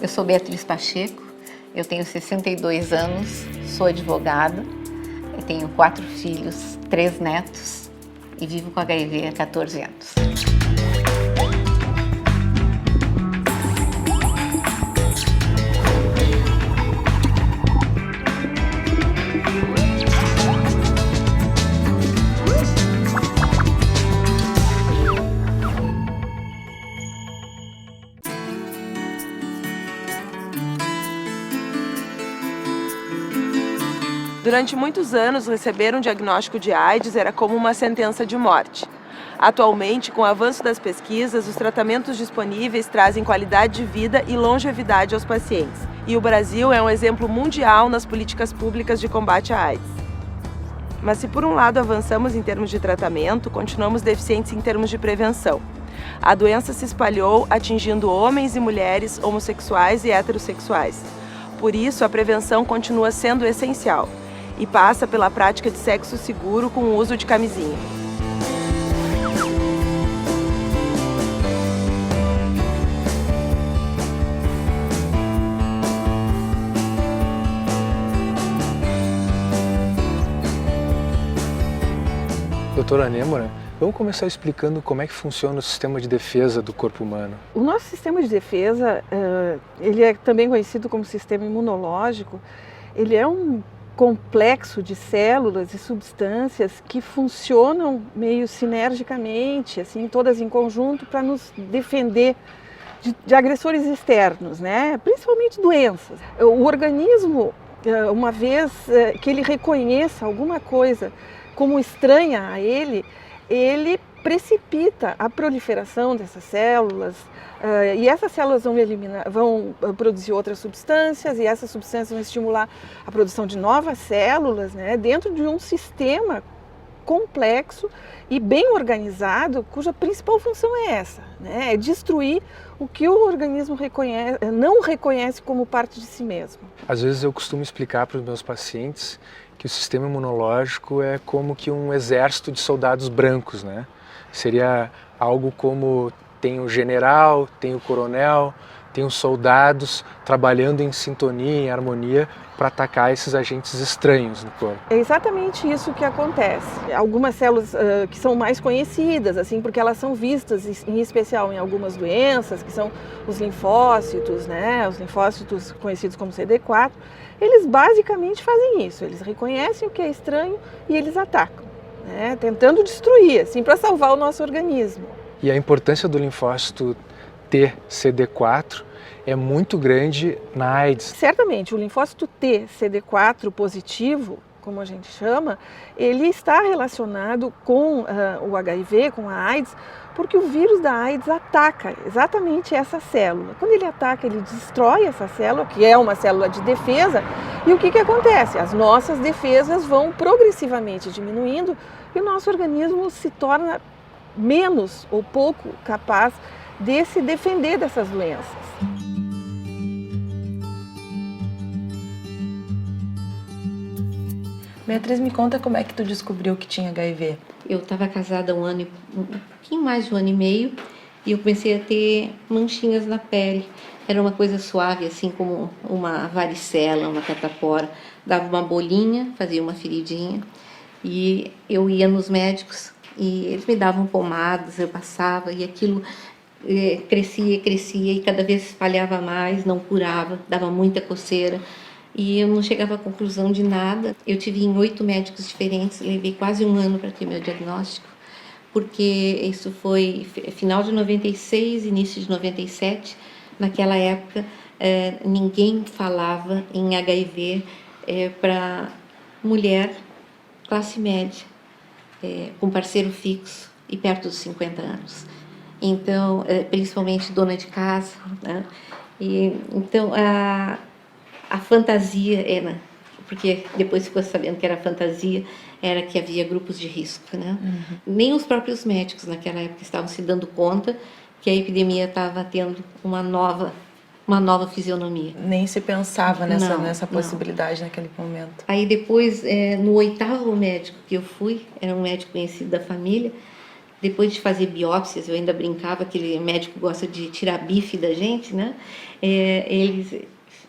Eu sou Beatriz Pacheco, eu tenho 62 anos, sou advogada, eu tenho 4 filhos, 3 netos e vivo com HIV há 14 anos. Durante muitos anos, receber um diagnóstico de AIDS era como uma sentença de morte. Atualmente, com o avanço das pesquisas, os tratamentos disponíveis trazem qualidade de vida e longevidade aos pacientes. E o Brasil é um exemplo mundial nas políticas públicas de combate à AIDS. Mas se por um lado avançamos em termos de tratamento, continuamos deficientes em termos de prevenção. A doença se espalhou, atingindo homens e mulheres, homossexuais e heterossexuais. Por isso, a prevenção continua sendo essencial e passa pela prática de sexo seguro com o uso de camisinha. Doutora Nêmora, vamos começar explicando como é que funciona o sistema de defesa do corpo humano. O nosso sistema de defesa, ele é também conhecido como sistema imunológico. Ele é um complexo de células e substâncias que funcionam meio sinergicamente, assim, todas em conjunto, para nos defender de agressores externos, né? Principalmente doenças. O organismo, uma vez que ele reconheça alguma coisa como estranha a ele precipita a proliferação dessas células, e essas células vão produzir outras substâncias, e essas substâncias vão estimular a produção de novas células, né, dentro de um sistema complexo e bem organizado, cuja principal função é essa, né, é destruir o que o organismo não reconhece como parte de si mesmo. Às vezes eu costumo explicar para os meus pacientes que o sistema imunológico é como que um exército de soldados brancos, né? Seria algo como tem o general, tem o coronel, tem os soldados trabalhando em sintonia, em harmonia para atacar esses agentes estranhos no corpo. É exatamente isso que acontece. Algumas células que são mais conhecidas, assim, porque elas são vistas em especial em algumas doenças, que são os linfócitos, né? Os linfócitos conhecidos como CD4, eles basicamente fazem isso. Eles reconhecem o que é estranho e eles atacam, né? Tentando destruir, assim, para salvar o nosso organismo. E a importância do linfócito T CD4 é muito grande na AIDS. Certamente, o linfócito T CD4 positivo, como a gente chama, ele está relacionado com o HIV, com a AIDS, porque o vírus da AIDS ataca exatamente essa célula. Quando ele ataca, ele destrói essa célula, que é uma célula de defesa, e o que acontece? As nossas defesas vão progressivamente diminuindo e o nosso organismo se torna menos ou pouco capaz de se defender dessas doenças. Beatriz, me conta como é que tu descobriu que tinha HIV. Eu estava casada um pouquinho mais de um ano e meio, e eu comecei a ter manchinhas na pele. Era uma coisa suave, assim como uma varicela, uma catapora. Dava uma bolinha, fazia uma feridinha, e eu ia nos médicos e eles me davam pomadas, eu passava e aquilo crescia, e cada vez se espalhava mais, não curava, dava muita coceira. E eu não chegava à conclusão de nada. Eu tive em 8 médicos diferentes, levei quase um ano para ter meu diagnóstico, porque isso foi final de 96, início de 97. Naquela época, ninguém falava em HIV para mulher classe média, com parceiro fixo e perto dos 50 anos. Então, principalmente dona de casa, né? E, então, a fantasia era, porque depois ficou sabendo que era fantasia, era que havia grupos de risco, né? Uhum. Nem os próprios médicos naquela época estavam se dando conta que a epidemia estava tendo uma nova fisionomia. Nem se pensava nessa possibilidade naquele momento. Aí depois, no 8º médico que eu fui, era um médico conhecido da família, depois de fazer biópsias, eu ainda brincava, aquele médico gosta de tirar bife da gente, né? Ele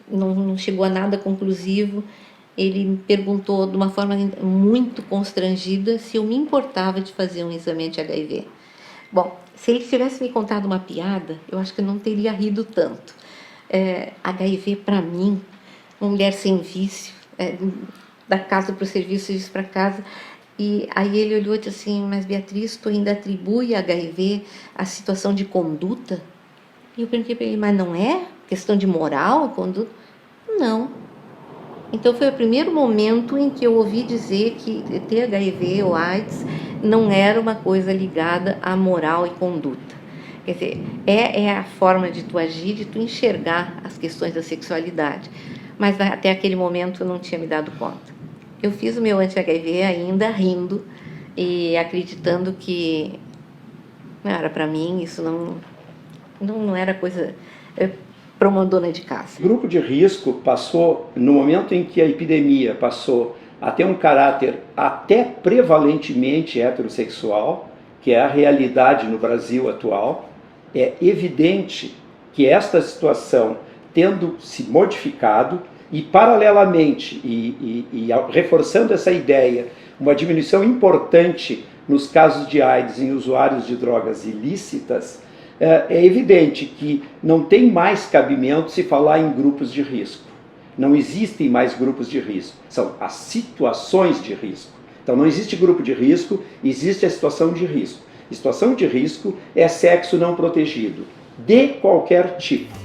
não chegou a nada conclusivo. Ele me perguntou de uma forma muito constrangida se eu me importava de fazer um exame de HIV. Bom, se ele tivesse me contado uma piada, eu acho que eu não teria rido tanto. HIV, para mim, uma mulher sem vício, da casa para o serviço, serviço para casa. E aí ele olhou e disse assim, mas Beatriz, tu ainda atribui a HIV a situação de conduta? E eu perguntei para ele, mas não é questão de moral, conduta? Não. Então foi o primeiro momento em que eu ouvi dizer que ter HIV ou AIDS não era uma coisa ligada à moral e conduta. Quer dizer, é a forma de tu agir, de tu enxergar as questões da sexualidade. Mas até aquele momento eu não tinha me dado conta. Eu fiz o meu anti-HIV ainda rindo e acreditando que não era para mim, isso não era coisa para uma dona de casa. O grupo de risco passou, no momento em que a epidemia passou a ter um caráter até prevalentemente heterossexual, que é a realidade no Brasil atual, é evidente que esta situação, tendo se modificado, e paralelamente, e reforçando essa ideia, uma diminuição importante nos casos de AIDS em usuários de drogas ilícitas, é evidente que não tem mais cabimento se falar em grupos de risco. Não existem mais grupos de risco, são as situações de risco. Então não existe grupo de risco, existe a situação de risco. A situação de risco é sexo não protegido, de qualquer tipo.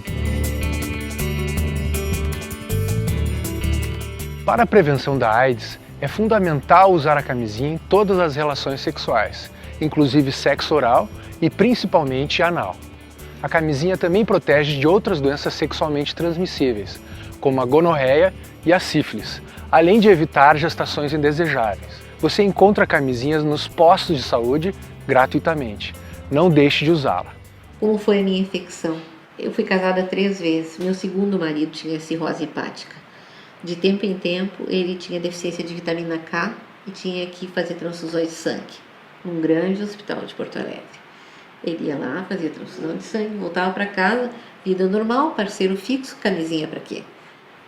Para a prevenção da AIDS, é fundamental usar a camisinha em todas as relações sexuais, inclusive sexo oral e principalmente anal. A camisinha também protege de outras doenças sexualmente transmissíveis, como a gonorreia e a sífilis, além de evitar gestações indesejáveis. Você encontra camisinhas nos postos de saúde gratuitamente. Não deixe de usá-la. Como foi a minha infecção? Eu fui casada 3 vezes. Meu segundo marido tinha cirrose hepática. De tempo em tempo, ele tinha deficiência de vitamina K e tinha que fazer transfusões de sangue num grande hospital de Porto Alegre. Ele ia lá, fazia transfusão de sangue, voltava para casa, vida normal, parceiro fixo, camisinha para quê?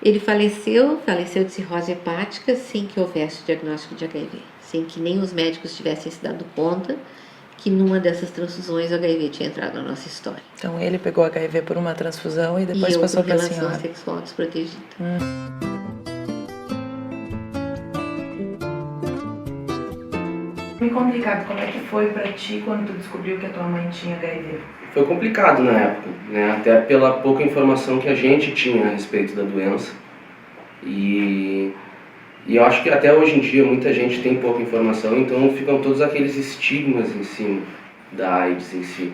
Ele faleceu de cirrose hepática sem que houvesse diagnóstico de HIV, sem que nem os médicos tivessem se dado conta que numa dessas transfusões o HIV tinha entrado na nossa história. Então ele pegou HIV por uma transfusão e depois passou para a senhora. relação sexual desprotegida. Me conta, Ricardo, como é que foi pra ti quando tu descobriu que a tua mãe tinha HIV? Foi complicado na época, né? Até pela pouca informação que a gente tinha a respeito da doença. E eu acho que até hoje em dia muita gente tem pouca informação, então ficam todos aqueles estigmas em cima da AIDS em si.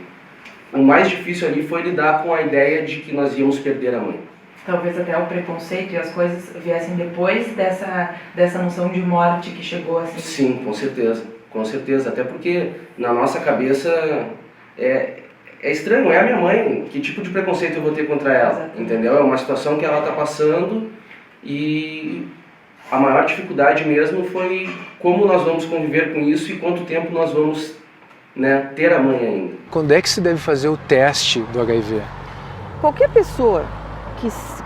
O mais difícil ali foi lidar com a ideia de que nós íamos perder a mãe. Talvez até o preconceito e as coisas viessem depois dessa noção de morte que chegou assim. Sim, com certeza, até porque na nossa cabeça é estranho, é a minha mãe, que tipo de preconceito eu vou ter contra ela, exatamente. Entendeu? É uma situação que ela está passando e a maior dificuldade mesmo foi como nós vamos conviver com isso e quanto tempo nós vamos, né, ter a mãe ainda. Quando é que se deve fazer o teste do HIV? Qualquer pessoa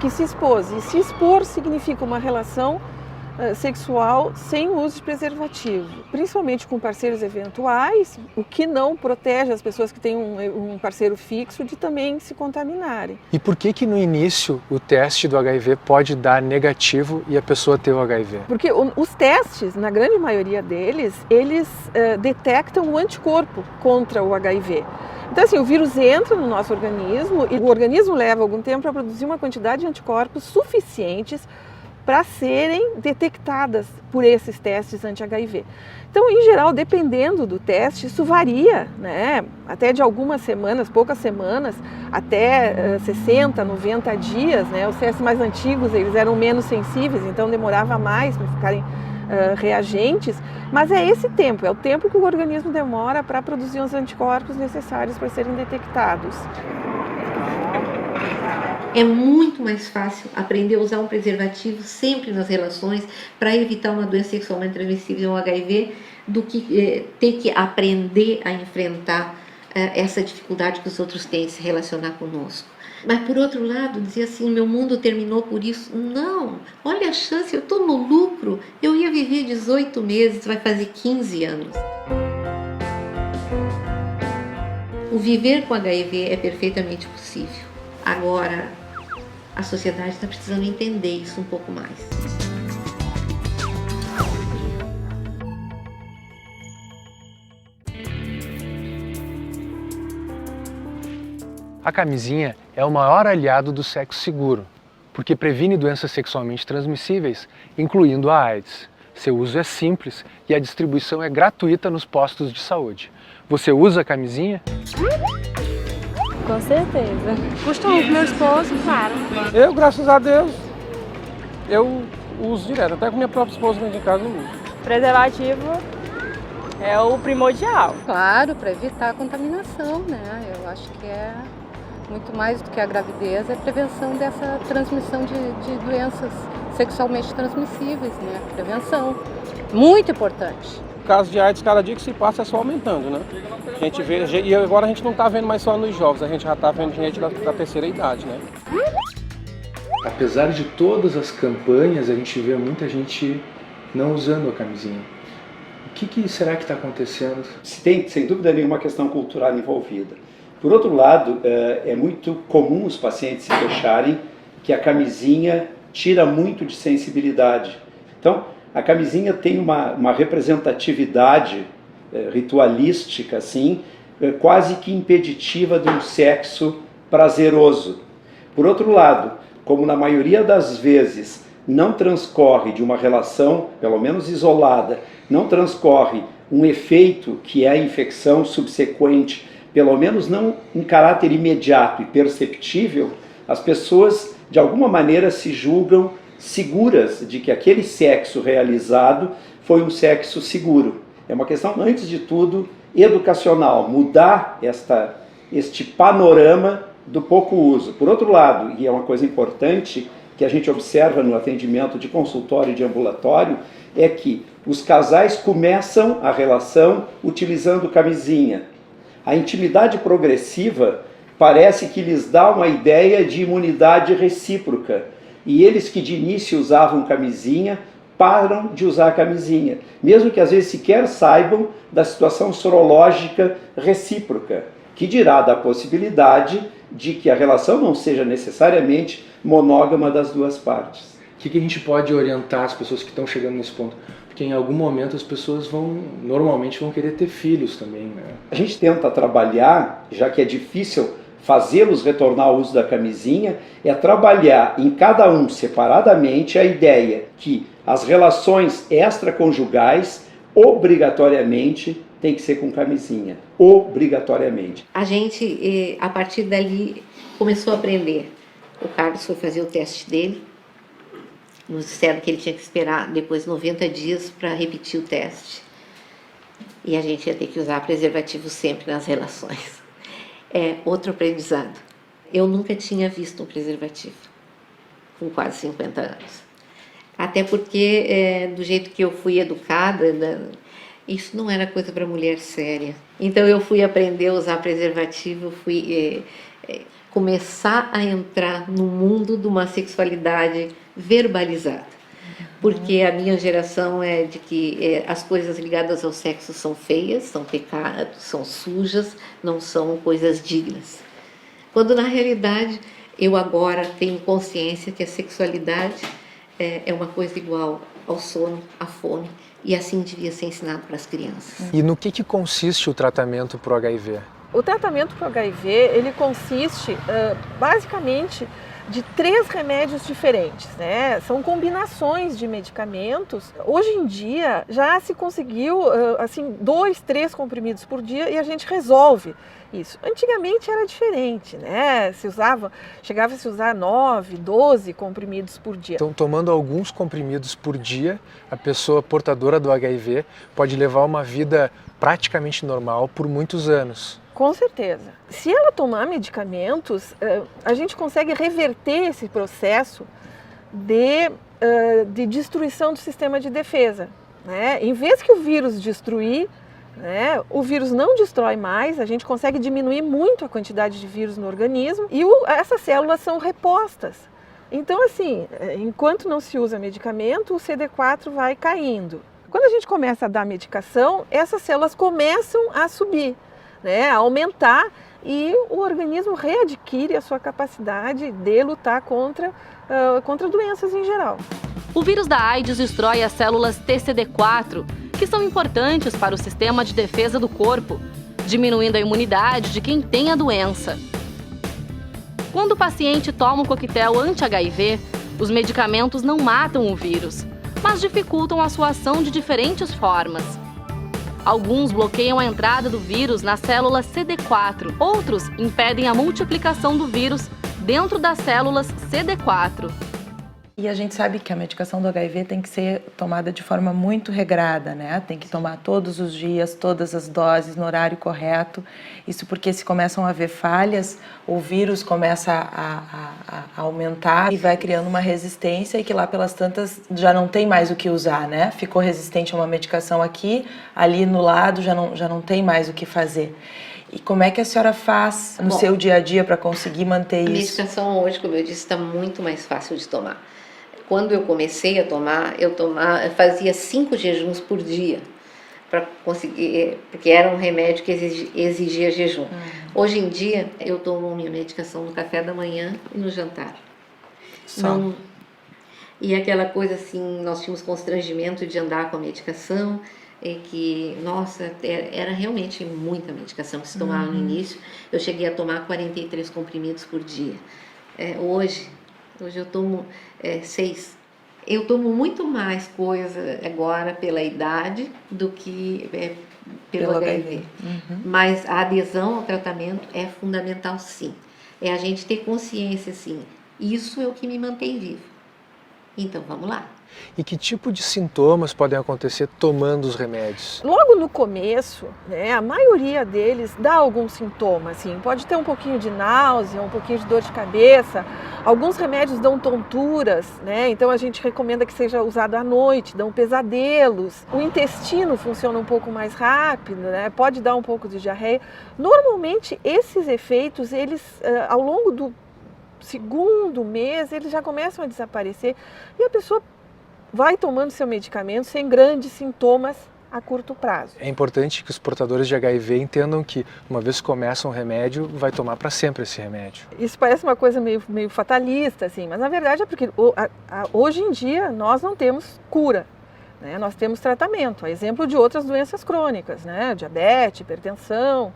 que se expôs, e se expor significa uma relação sexual sem uso de preservativo, principalmente com parceiros eventuais, o que não protege as pessoas que têm um parceiro fixo de também se contaminarem. E por que no início o teste do HIV pode dar negativo e a pessoa ter o HIV? Porque os testes, na grande maioria deles, eles detectam o anticorpo contra o HIV. Então assim, o vírus entra no nosso organismo e o organismo leva algum tempo para produzir uma quantidade de anticorpos suficientes para serem detectadas por esses testes anti-HIV. Então, em geral, dependendo do teste, isso varia, né? Até de algumas semanas, poucas semanas, até 60, 90 dias, né? Os testes mais antigos, eles eram menos sensíveis, então demorava mais para ficarem reagentes, mas é esse tempo, é o tempo que o organismo demora para produzir os anticorpos necessários para serem detectados. É muito mais fácil aprender a usar um preservativo sempre nas relações para evitar uma doença sexualmente transmissível, o HIV, do que ter que aprender a enfrentar essa dificuldade que os outros têm de se relacionar conosco. Mas, por outro lado, dizer assim, meu mundo terminou por isso. Não, olha a chance, eu estou no lucro, eu ia viver 18 meses, vai fazer 15 anos. O viver com HIV é perfeitamente possível. Agora, a sociedade está precisando entender isso um pouco mais. A camisinha é o maior aliado do sexo seguro, porque previne doenças sexualmente transmissíveis, incluindo a AIDS. Seu uso é simples e a distribuição é gratuita nos postos de saúde. Você usa a camisinha? Com certeza. Costumo com meu esposo, claro. Eu, graças a Deus, eu uso direto. Até com minha própria esposa dentro de casa eu uso. Preservativo é o primordial. Claro, para evitar a contaminação, né? Eu acho que é muito mais do que a gravidez, é a prevenção dessa transmissão de doenças sexualmente transmissíveis, né? Prevenção, muito importante. O caso de AIDS, cada dia que se passa é só aumentando, né? A gente vê, e agora a gente não está vendo mais só nos jovens, a gente já está vendo gente da terceira idade, né? Apesar de todas as campanhas, a gente vê muita gente não usando a camisinha. O que será que está acontecendo? Tem, sem dúvida nenhuma, uma questão cultural envolvida. Por outro lado, é muito comum os pacientes se queixarem que a camisinha tira muito de sensibilidade. Então, a camisinha tem uma representatividade ritualística, assim, quase que impeditiva de um sexo prazeroso. Por outro lado, como na maioria das vezes não transcorre de uma relação, pelo menos isolada, não transcorre um efeito que é a infecção subsequente, pelo menos não em caráter imediato e perceptível, as pessoas de alguma maneira se julgam seguras de que aquele sexo realizado foi um sexo seguro. É uma questão, antes de tudo, educacional, mudar este panorama do pouco uso. Por outro lado, e é uma coisa importante que a gente observa no atendimento de consultório e de ambulatório, é que os casais começam a relação utilizando camisinha. A intimidade progressiva parece que lhes dá uma ideia de imunidade recíproca. E eles que de início usavam camisinha, param de usar camisinha, mesmo que às vezes sequer saibam da situação sorológica recíproca, que dirá da possibilidade de que a relação não seja necessariamente monógama das duas partes. O que a gente pode orientar as pessoas que estão chegando nesse ponto? Porque em algum momento as pessoas normalmente vão querer ter filhos também, né? A gente tenta trabalhar, já que é difícil fazê-los retornar ao uso da camisinha, é trabalhar em cada um separadamente a ideia que as relações extraconjugais obrigatoriamente tem que ser com camisinha, obrigatoriamente. A gente, a partir dali, começou a aprender. O Carlos foi fazer o teste dele, nos disseram que ele tinha que esperar depois 90 dias para repetir o teste. E a gente ia ter que usar preservativo sempre nas relações. É outro aprendizado. Eu nunca tinha visto um preservativo, com quase 50 anos. Até porque, do jeito que eu fui educada, isso não era coisa para mulher séria. Então eu fui aprender a usar preservativo, fui começar a entrar no mundo de uma sexualidade verbalizada. Porque a minha geração é de que as coisas ligadas ao sexo são feias, são pecados, são sujas, não são coisas dignas. Quando na realidade eu agora tenho consciência que a sexualidade é uma coisa igual ao sono, à fome, e assim devia ser ensinado para as crianças. E no que consiste o tratamento para o HIV? O tratamento para o HIV, ele consiste basicamente de 3 remédios diferentes, né? São combinações de medicamentos. Hoje em dia já se conseguiu assim 2, 3 comprimidos por dia e a gente resolve isso. Antigamente era diferente, né? Chegava a se usar 9, 12 comprimidos por dia. Então, tomando alguns comprimidos por dia, a pessoa portadora do HIV pode levar uma vida praticamente normal por muitos anos. Com certeza. Se ela tomar medicamentos, a gente consegue reverter esse processo de destruição do sistema de defesa. né? Em vez que o vírus destruir, né, o vírus não destrói mais, a gente consegue diminuir muito a quantidade de vírus no organismo e essas células são repostas. Então, assim, enquanto não se usa medicamento, o CD4 vai caindo. Quando a gente começa a dar medicação, essas células começam a subir, né, a aumentar, e o organismo readquire a sua capacidade de lutar contra doenças em geral. O vírus da AIDS destrói as células TCD4, que são importantes para o sistema de defesa do corpo, diminuindo a imunidade de quem tem a doença. Quando o paciente toma um coquetel anti-HIV, os medicamentos não matam o vírus, mas dificultam a sua ação de diferentes formas. Alguns bloqueiam a entrada do vírus na célula CD4, outros impedem a multiplicação do vírus dentro das células CD4. E a gente sabe que a medicação do HIV tem que ser tomada de forma muito regrada, né? Tem que tomar todos os dias, todas as doses, no horário correto. Isso porque se começam a haver falhas, o vírus começa a aumentar e vai criando uma resistência, e que lá pelas tantas já não tem mais o que usar, né? Ficou resistente a uma medicação aqui, ali no lado já não tem mais o que fazer. E como é que a senhora faz no seu dia a dia para conseguir manter isso? A medicação hoje, como eu disse, está muito mais fácil de tomar. Quando eu comecei a tomar, eu fazia 5 jejuns por dia para conseguir, porque era um remédio que exigia jejum. Hoje em dia, eu tomo minha medicação no café da manhã e no jantar. Só. E aquela coisa assim, nós tínhamos constrangimento de andar com a medicação, que, nossa, era realmente muita medicação que se tomava no início. Eu cheguei a tomar 43 comprimidos por dia. Hoje eu tomo 6. Eu tomo muito mais coisa agora pela idade do que pelo HIV. Mas a adesão ao tratamento é fundamental, sim. É a gente ter consciência, assim, isso é o que me mantém vivo. Então, vamos lá. E que tipo de sintomas podem acontecer tomando os remédios? Logo no começo, né, a maioria deles dá algum sintoma, assim, pode ter um pouquinho de náusea, um pouquinho de dor de cabeça. Alguns remédios dão tonturas, né, então a gente recomenda que seja usado à noite, dão pesadelos. O intestino funciona um pouco mais rápido, né, pode dar um pouco de diarreia. Normalmente esses efeitos, eles ao longo do segundo mês, eles já começam a desaparecer e a pessoa vai tomando seu medicamento sem grandes sintomas a curto prazo. É importante que os portadores de HIV entendam que, uma vez que começam o remédio, vai tomar para sempre esse remédio. Isso parece uma coisa meio fatalista, assim, mas na verdade é porque hoje em dia nós não temos cura, né? Nós temos tratamento, a exemplo de outras doenças crônicas, né? Diabetes, hipertensão,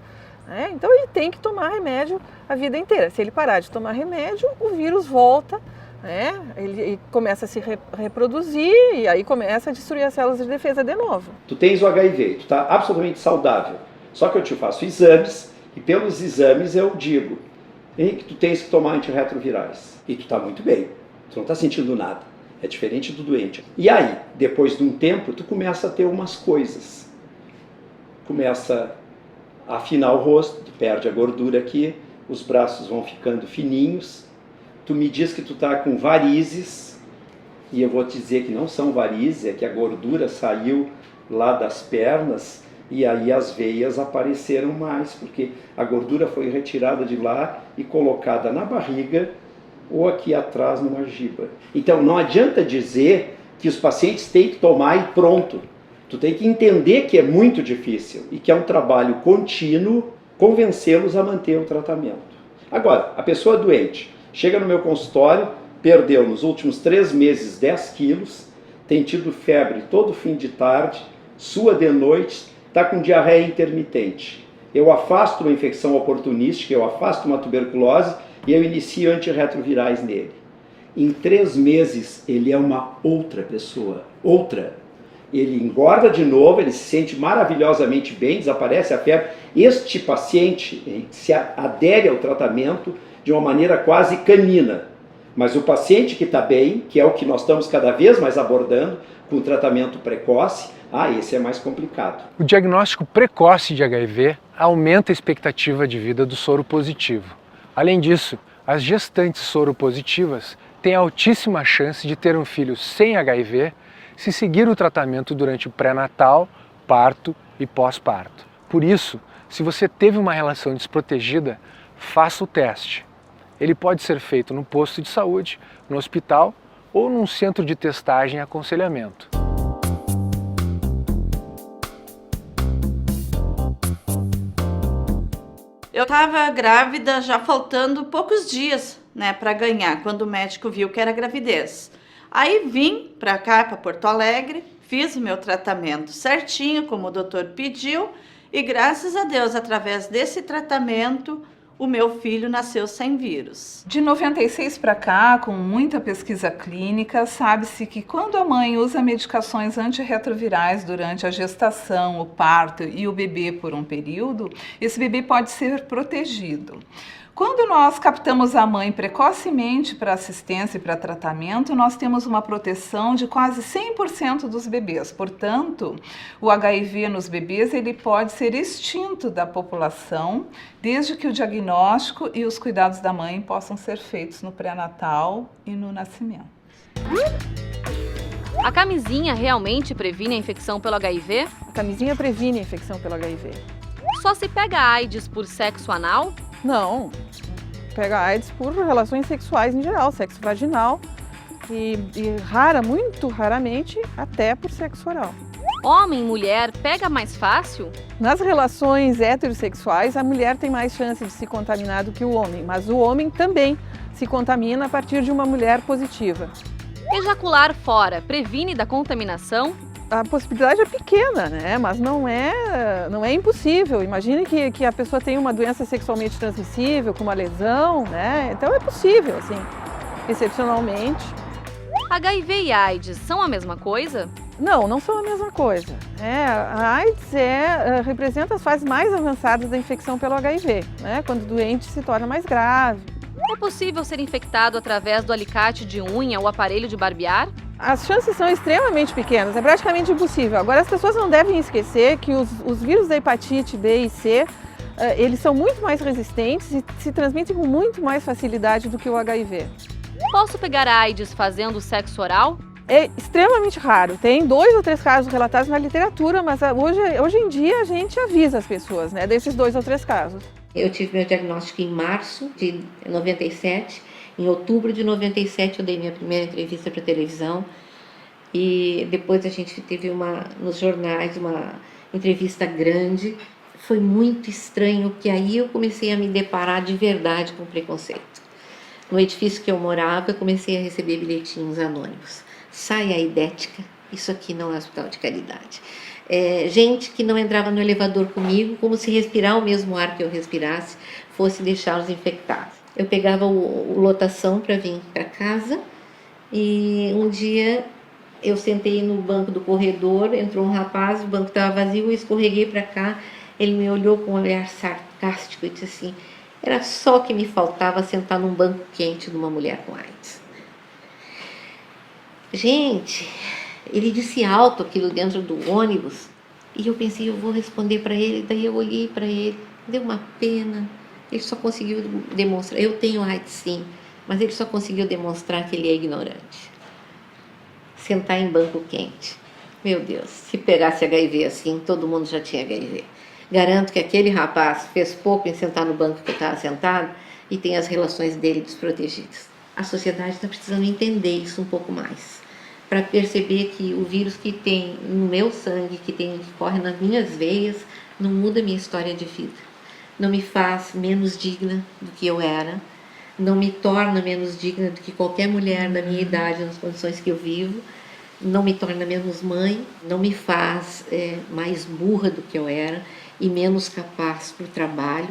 né? Então ele tem que tomar remédio a vida inteira. Se ele parar de tomar remédio, o vírus volta, né? Ele começa a se reproduzir e aí começa a destruir as células de defesa de novo. Tu tens o HIV, tu está absolutamente saudável, só que eu te faço exames e pelos exames eu digo que tu tens que tomar antirretrovirais e tu está muito bem, tu não está sentindo nada, é diferente do doente. E aí, depois de um tempo, tu começa a ter umas coisas, começa a afinar o rosto, tu perde a gordura aqui, os braços vão ficando fininhos. Tu me diz que tu tá com varizes, e eu vou te dizer que não são varizes, é que a gordura saiu lá das pernas e aí as veias apareceram mais, porque a gordura foi retirada de lá e colocada na barriga ou aqui atrás numa giba. Então não adianta dizer que os pacientes têm que tomar e pronto. Tu tem que entender que é muito difícil e que é um trabalho contínuo convencê-los a manter o tratamento. Agora, a pessoa doente chega no meu consultório, perdeu nos últimos 3 meses 10 quilos, tem tido febre todo fim de tarde, sua de noite, está com diarreia intermitente. Eu afasto uma infecção oportunística, eu afasto uma tuberculose e eu inicio antirretrovirais nele. Em 3 meses ele é uma outra pessoa, outra. Ele engorda de novo, ele se sente maravilhosamente bem, desaparece a febre. Este paciente se adere ao tratamento de uma maneira quase canina. Mas o paciente que está bem, que é o que nós estamos cada vez mais abordando, com tratamento precoce, esse é mais complicado. O diagnóstico precoce de HIV aumenta a expectativa de vida do soro positivo. Além disso, as gestantes soropositivas têm altíssima chance de ter um filho sem HIV, se seguir o tratamento durante o pré-natal, parto e pós-parto. Por isso, se você teve uma relação desprotegida, faça o teste. Ele pode ser feito no posto de saúde, no hospital ou num centro de testagem e aconselhamento. Eu estava grávida, já faltando poucos dias, né, para ganhar, quando o médico viu que era gravidez. Aí vim para cá, para Porto Alegre, fiz o meu tratamento certinho, como o doutor pediu, e graças a Deus, através desse tratamento, o meu filho nasceu sem vírus. De 96 para cá, com muita pesquisa clínica, sabe-se que quando a mãe usa medicações antirretrovirais durante a gestação, o parto e o bebê por um período, esse bebê pode ser protegido. Quando nós captamos a mãe precocemente para assistência e para tratamento, nós temos uma proteção de quase 100% dos bebês. Portanto, o HIV nos bebês ele pode ser extinto da população, desde que o diagnóstico e os cuidados da mãe possam ser feitos no pré-natal e no nascimento. A camisinha realmente previne a infecção pelo HIV? A camisinha previne a infecção pelo HIV. Só se pega AIDS por sexo anal? Não, pega AIDS por relações sexuais em geral, sexo vaginal e muito raramente até por sexo oral. Homem e mulher pega mais fácil? Nas relações heterossexuais, a mulher tem mais chance de se contaminar do que o homem, mas o homem também se contamina a partir de uma mulher positiva. Ejacular fora previne da contaminação? A possibilidade é pequena, né? Mas não é impossível. Imagine que a pessoa tem uma doença sexualmente transmissível, com uma lesão, né? Então é possível, assim, excepcionalmente. HIV e AIDS são a mesma coisa? Não, não são a mesma coisa. A AIDS representa as fases mais avançadas da infecção pelo HIV, né? Quando o doente se torna mais grave. É possível ser infectado através do alicate de unha ou aparelho de barbear? As chances são extremamente pequenas, é praticamente impossível. Agora, as pessoas não devem esquecer que os vírus da hepatite B e C, eles são muito mais resistentes e se transmitem com muito mais facilidade do que o HIV. Posso pegar a AIDS fazendo sexo oral? É extremamente raro. Tem 2 ou 3 casos relatados na literatura, mas hoje em dia a gente avisa as pessoas, né, desses 2 ou 3 casos. Eu tive meu diagnóstico em março de 97. Em outubro de 97 eu dei minha primeira entrevista para televisão e depois a gente teve nos jornais uma entrevista grande. Foi muito estranho, porque aí eu comecei a me deparar de verdade com preconceito. No edifício que eu morava, eu comecei a receber bilhetinhos anônimos. Sai aí, Idética, isso aqui não é hospital de caridade. Gente que não entrava no elevador comigo, como se respirar o mesmo ar que eu respirasse fosse deixá-los infectados. Eu pegava o lotação para vir para casa e um dia eu sentei no banco do corredor, entrou um rapaz, o banco estava vazio, eu escorreguei para cá, ele me olhou com um olhar sarcástico e disse assim, era só que me faltava sentar num banco quente de uma mulher com AIDS. Gente, ele disse alto aquilo dentro do ônibus e eu pensei, eu vou responder para ele, daí eu olhei para ele, deu uma pena. Ele só conseguiu demonstrar, eu tenho AIDS sim, mas ele só conseguiu demonstrar que ele é ignorante. Sentar em banco quente. Meu Deus, se pegasse HIV assim, todo mundo já tinha HIV. Garanto que aquele rapaz fez pouco em sentar no banco que eu estava sentado e tem as relações dele desprotegidas. A sociedade está precisando entender isso um pouco mais, para perceber que o vírus que tem no meu sangue, que corre nas minhas veias, não muda a minha história de vida. Não me faz menos digna do que eu era, não me torna menos digna do que qualquer mulher da minha idade, nas condições que eu vivo, não me torna menos mãe, não me faz mais burra do que eu era e menos capaz para o trabalho.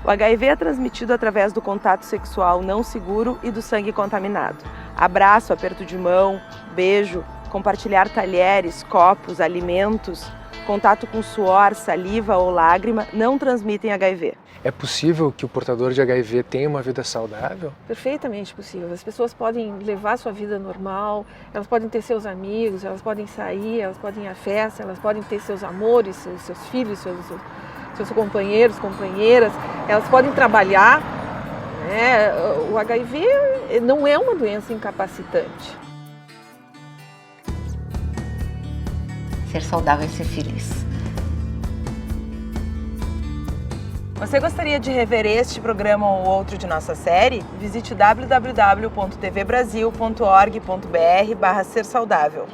O HIV é transmitido através do contato sexual não seguro e do sangue contaminado. Abraço, aperto de mão, beijo, compartilhar talheres, copos, alimentos, contato com suor, saliva ou lágrima não transmitem HIV. É possível que o portador de HIV tenha uma vida saudável? Perfeitamente possível. As pessoas podem levar sua vida normal, elas podem ter seus amigos, elas podem sair, elas podem ir à festa, elas podem ter seus amores, seus filhos, seus companheiros, companheiras, elas podem trabalhar. O HIV não é uma doença incapacitante. Ser saudável é ser feliz. Você gostaria de rever este programa ou outro de nossa série? Visite www.tvbrasil.org.br/sersaudável.